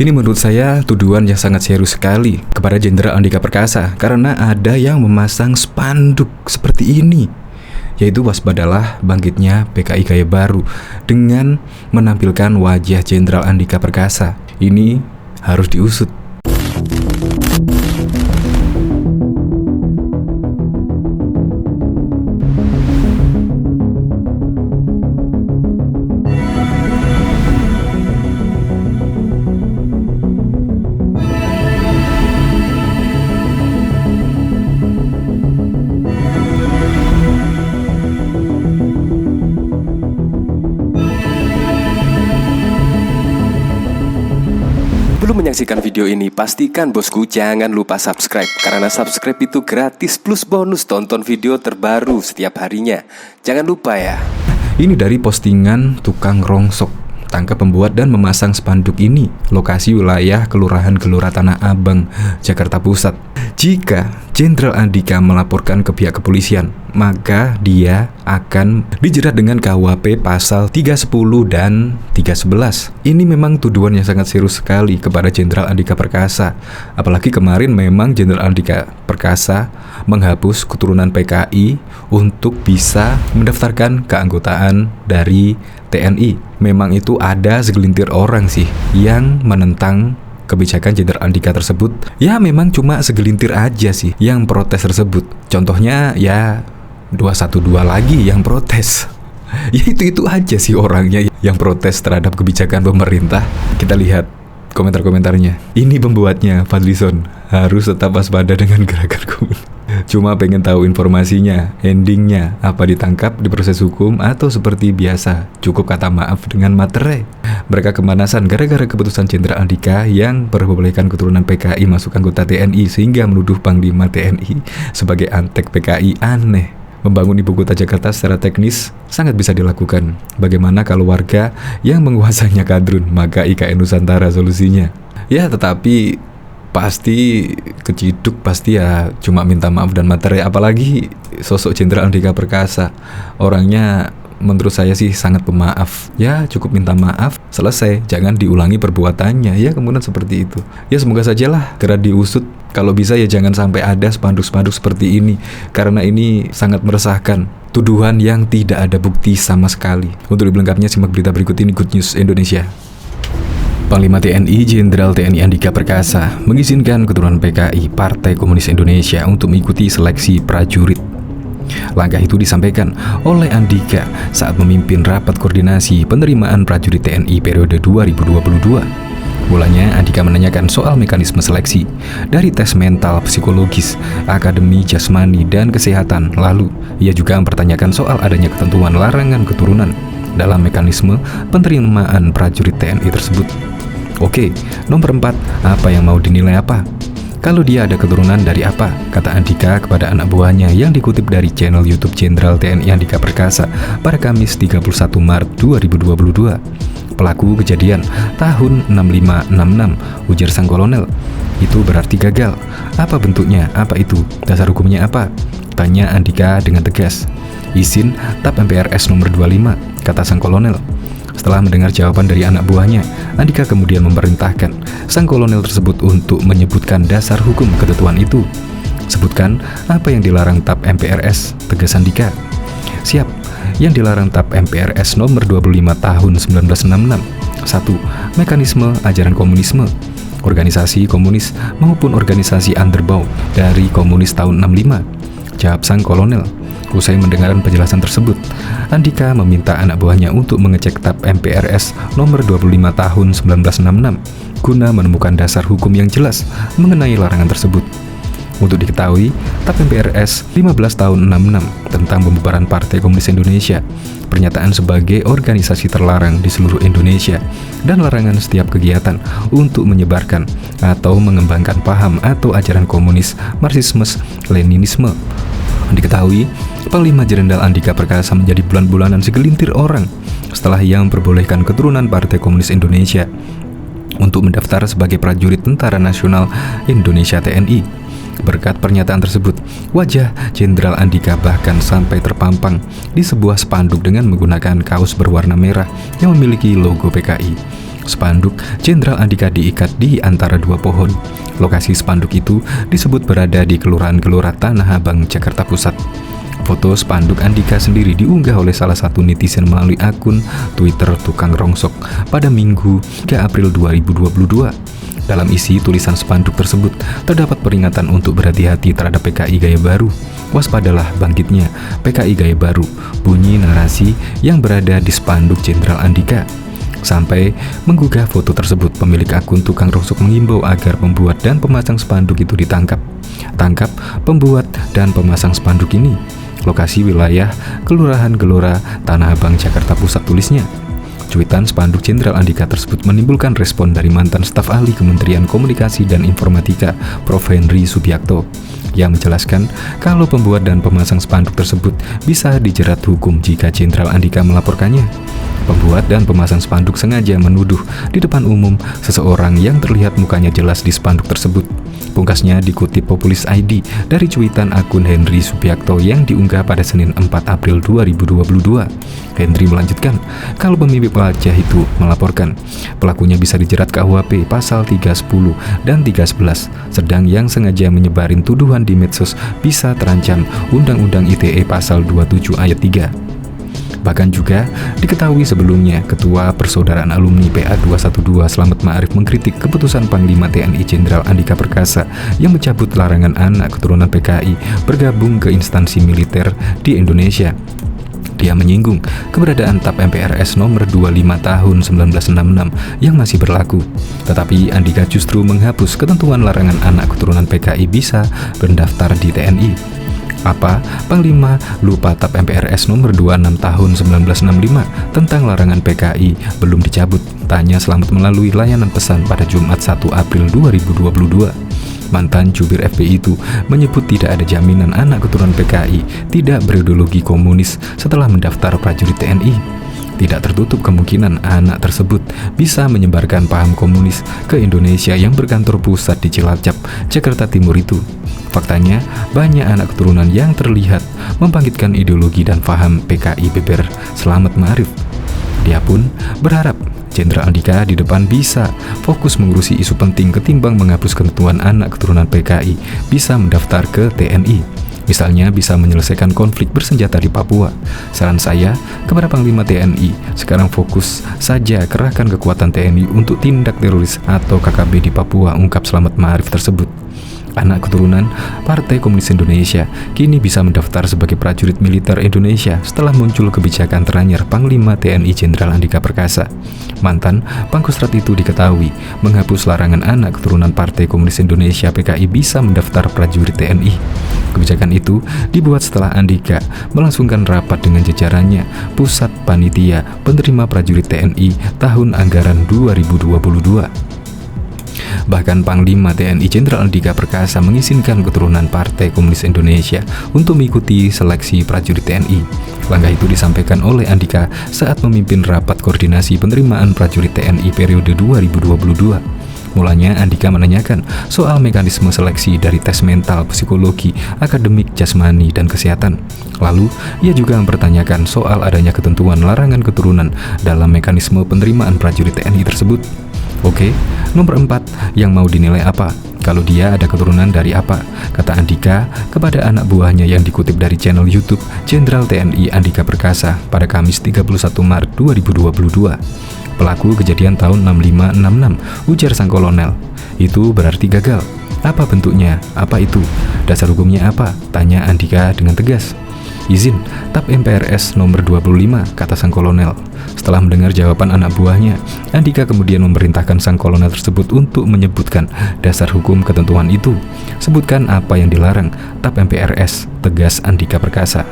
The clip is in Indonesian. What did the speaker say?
Ini menurut saya tuduhan yang sangat serius sekali kepada Jenderal Andika Perkasa karena ada yang memasang spanduk seperti ini, yaitu waspadalah bangkitnya PKI Gaya Baru dengan menampilkan wajah Jenderal Andika Perkasa. Ini harus diusut. Sebelum menyaksikan video ini, pastikan bosku jangan lupa subscribe, karena subscribe itu gratis plus bonus tonton video terbaru setiap harinya. Jangan lupa ya. Ini dari postingan tukang rongsok. Tangkap pembuat dan memasang spanduk ini. Lokasi wilayah Kelurahan Gelora Tanah Abang, Jakarta Pusat. Jika Jenderal Andika melaporkan ke pihak kepolisian, maka dia akan dijerat dengan KUHP pasal 310 dan 311. Ini memang tuduhan yang sangat serius sekali kepada Jenderal Andika Perkasa. Apalagi kemarin memang Jenderal Andika Perkasa menghapus keturunan PKI untuk bisa mendaftarkan keanggotaan dari TNI. Memang itu ada segelintir orang sih yang menentang kebijakan Jenderal Andika tersebut. Ya memang cuma segelintir aja sih yang protes tersebut. Contohnya ya 212 lagi yang protes. Ya itu aja sih orangnya yang protes terhadap kebijakan pemerintah. Kita lihat komentar-komentarnya. Ini pembuatnya, Fadlison, harus tetap waspada dengan gerakan cuma pengen tahu informasinya, endingnya, apa ditangkap, diproses hukum, atau seperti biasa, cukup kata maaf dengan materai. Mereka kemanasan gara-gara keputusan Jenderal Andika yang memperbolehkan keturunan PKI masuk anggota TNI sehingga menuduh Panglima TNI sebagai antek PKI. Aneh. Membangun ibu kota Jakarta secara teknis sangat bisa dilakukan. Bagaimana kalau warga yang menguasainya kadrun, maka IKN Nusantara solusinya. Ya tetapi pasti keciduk, pasti ya cuma minta maaf dan materai. Apalagi sosok Jenderal Andika Perkasa, orangnya menurut saya sih sangat pemaaf. Ya cukup minta maaf, selesai, jangan diulangi perbuatannya. Ya kemudian seperti itu. Ya semoga sajalah segera diusut. Kalau bisa ya jangan sampai ada spanduk-spanduk seperti ini, karena ini sangat meresahkan. Tuduhan yang tidak ada bukti sama sekali. Untuk lebih lengkapnya simak berita berikut ini, Good News Indonesia. Panglima TNI Jenderal TNI Andika Perkasa mengizinkan keturunan PKI Partai Komunis Indonesia untuk mengikuti seleksi prajurit. Langkah itu disampaikan oleh Andika saat memimpin rapat koordinasi penerimaan prajurit TNI periode 2022. Mulanya Andika menanyakan soal mekanisme seleksi dari tes mental, psikologis, akademi, jasmani, dan kesehatan. Lalu ia juga mempertanyakan soal adanya ketentuan larangan keturunan dalam mekanisme penerimaan prajurit TNI tersebut. Oke, nomor 4, apa yang mau dinilai apa? Kalau dia ada keturunan dari apa? Kata Andika kepada anak buahnya yang dikutip dari channel YouTube Jenderal TNI Andika Perkasa pada Kamis 31 Maret 2022. Pelaku kejadian tahun 6566, ujar sang kolonel. Itu berarti gagal. Apa bentuknya? Apa itu? Dasar hukumnya apa? Tanya Andika dengan tegas. Izin TAP MPRS nomor 25, kata sang kolonel. Setelah mendengar jawaban dari anak buahnya, Andika kemudian memerintahkan sang kolonel tersebut untuk menyebutkan dasar hukum ketentuan itu. Sebutkan apa yang dilarang TAP MPRS, tegas Andika. Siap. Yang dilarang TAP MPRS nomor 25 tahun 1966. 1. Mekanisme ajaran komunisme, organisasi komunis maupun organisasi underbau dari komunis tahun 65. Jawab sang kolonel. Usai mendengar penjelasan tersebut, Andika meminta anak buahnya untuk mengecek TAP MPRS nomor 25 tahun 1966 guna menemukan dasar hukum yang jelas mengenai larangan tersebut. Untuk diketahui, TAP MPRS 15 tahun 66 tentang pembubaran Partai Komunis Indonesia, pernyataan sebagai organisasi terlarang di seluruh Indonesia, dan larangan setiap kegiatan untuk menyebarkan atau mengembangkan paham atau ajaran komunis, Marxisme, Leninisme. Diketahui, Panglima Jenderal Andika Perkasa menjadi bulan-bulanan segelintir orang setelah ia memperbolehkan keturunan Partai Komunis Indonesia untuk mendaftar sebagai prajurit Tentara Nasional Indonesia TNI. Berkat pernyataan tersebut, wajah Jenderal Andika bahkan sampai terpampang di sebuah spanduk dengan menggunakan kaos berwarna merah yang memiliki logo PKI. Spanduk Jenderal Andika diikat di antara dua pohon. Lokasi spanduk itu disebut berada di Kelurahan Gelora Tanah Abang, Jakarta Pusat. Foto spanduk Andika sendiri diunggah oleh salah satu netizen melalui akun Twitter Tukang Rongsok pada Minggu 3 April 2022. Dalam isi tulisan spanduk tersebut terdapat peringatan untuk berhati-hati terhadap PKI Gaya Baru. Waspadalah bangkitnya PKI Gaya Baru, bunyi narasi yang berada di spanduk Jenderal Andika. Sampai menggugah foto tersebut, pemilik akun Tukang Rongsok mengimbau agar pembuat dan pemasang spanduk itu ditangkap. Tangkap pembuat dan pemasang spanduk ini. Lokasi wilayah Kelurahan Gelora Tanah Abang, Jakarta Pusat, tulisnya. Cuitan spanduk Jenderal Andika tersebut menimbulkan respon dari mantan staf ahli Kementerian Komunikasi dan Informatika, Prof. Henry Subiakto, yang menjelaskan kalau pembuat dan pemasang spanduk tersebut bisa dijerat hukum jika Jenderal Andika melaporkannya. Pembuat dan pemasang spanduk sengaja menuduh di depan umum seseorang yang terlihat mukanya jelas di spanduk tersebut. Pungkasnya dikutip Populis ID dari cuitan akun Henry Subiakto yang diunggah pada Senin 4 April 2022. Henry melanjutkan, kalau pemilik wajah itu melaporkan, pelakunya bisa dijerat KUHP pasal 310 dan 311, sedang yang sengaja menyebarin tuduhan di medsos bisa terancam Undang-Undang ITE pasal 27 ayat 3. Bahkan juga diketahui sebelumnya, Ketua Persaudaraan Alumni PA 212 Slamet Ma'arif mengkritik keputusan Panglima TNI Jenderal Andika Perkasa yang mencabut larangan anak keturunan PKI bergabung ke instansi militer di Indonesia. Dia menyinggung keberadaan TAP MPRS nomor 25 tahun 1966 yang masih berlaku. Tetapi Andika justru menghapus ketentuan larangan anak keturunan PKI bisa mendaftar di TNI. Apa Panglima lupa TAP MPRS nomor 26 tahun 1965 tentang larangan PKI belum dicabut? Tanya Slamet melalui layanan pesan pada Jumat 1 April 2022. Mantan jubir FPI itu menyebut tidak ada jaminan anak keturunan PKI tidak berideologi komunis setelah mendaftar prajurit TNI. Tidak tertutup kemungkinan anak tersebut bisa menyebarkan paham komunis ke Indonesia yang berkantor pusat di Cilacap, Jakarta Timur itu. Faktanya, banyak anak keturunan yang terlihat membangkitkan ideologi dan paham PKI beber Slamet Ma'arif. Dia pun berharap Jenderal Andika di depan bisa fokus mengurusi isu penting ketimbang menghapus ketentuan anak keturunan PKI bisa mendaftar ke TNI. Misalnya bisa menyelesaikan konflik bersenjata di Papua. Saran saya kepada Panglima TNI, sekarang fokus saja kerahkan kekuatan TNI untuk tindak teroris atau KKB di Papua, ungkap Slamet Ma'arif tersebut. Anak keturunan Partai Komunis Indonesia kini bisa mendaftar sebagai prajurit militer Indonesia setelah muncul kebijakan teranyar Panglima TNI Jenderal Andika Perkasa. Mantan Pangkostrat itu diketahui menghapus larangan anak keturunan Partai Komunis Indonesia PKI bisa mendaftar prajurit TNI. Kebijakan itu dibuat setelah Andika melangsungkan rapat dengan jajarannya Pusat Panitia Penerima Prajurit TNI tahun anggaran 2022. Bahkan Panglima TNI Jenderal Andika Perkasa mengizinkan keturunan Partai Komunis Indonesia untuk mengikuti seleksi prajurit TNI. Langkah itu disampaikan oleh Andika saat memimpin rapat koordinasi penerimaan prajurit TNI periode 2022. Mulanya Andika menanyakan soal mekanisme seleksi dari tes mental, psikologi, akademik, jasmani, dan kesehatan. Lalu, ia juga mempertanyakan soal adanya ketentuan larangan keturunan dalam mekanisme penerimaan prajurit TNI tersebut. Oke, nomor 4, yang mau dinilai apa? Kalau dia ada keturunan dari apa? Kata Andika kepada anak buahnya yang dikutip dari channel YouTube Jenderal TNI Andika Perkasa pada Kamis 31 Maret 2022. Pelaku kejadian tahun 6566, ujar sang kolonel. Itu berarti gagal. Apa bentuknya? Apa itu? Dasar hukumnya apa? Tanya Andika dengan tegas. Izin, TAP MPRS nomor 25, kata sang kolonel. Setelah mendengar jawaban anak buahnya, Andika kemudian memerintahkan sang kolonel tersebut untuk menyebutkan dasar hukum ketentuan itu. Sebutkan apa yang dilarang, TAP MPRS, tegas Andika Perkasa.